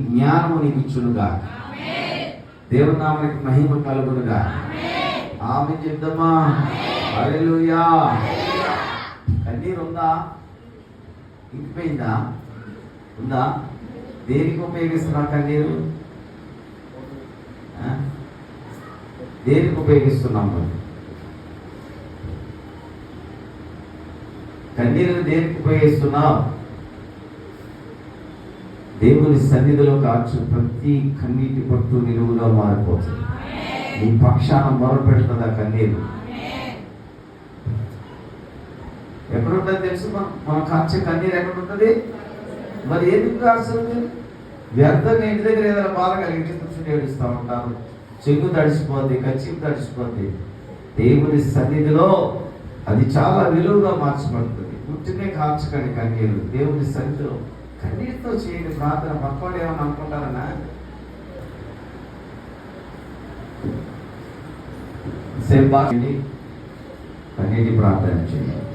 జ్ఞానము నీకు ఇచ్చునుగా. దేవుని నామానికి మహిమ కలుగునుగా. ఆమె చెప్దామా? హల్లెలూయా. కన్నీరు ఉందా? ఇంకిపోయిందా? ఉందా? దేనికి ఉపయోగిస్తున్నా కన్నీరు? దేనికి ఉపయోగిస్తున్నాము? కన్నీరు దేనికి ఉపయోగిస్తున్నావు? దేవుని సన్నిధిలో కాచు ప్రతి కన్నీటి పట్టు నిలువుగా మారిపోతుంది. నీ పక్షాన మొరపెడుతుంది ఆ కన్నీరు. ఎక్కడుంటుంది తెలుసు? మనం కాచే కన్నీరు ఎక్కడుంటుంది? మరి ఎందుకు కాస్తుంది? వ్యర్థంగా ఇంటి దగ్గర ఏదైనా బాధ కలిగి కూర్చుని ఏడుస్తూ ఉంటారు. చెంగు తడిసిపోద్ది, కచ్చిపు తడిసిపోద్ది. దేవుని సన్నిధిలో అది చాలా విలువగా మార్చబడుతుంది. పుట్టినే కాల్చకండి కన్నీరు. దేవుని సన్నిధిలో కన్నీరుతో చేయండి ప్రార్థన. పక్కవాడు ఏమని అనుకుంటారన్నా? సేపు బాగా కన్నీటి ప్రార్థన చేయండి.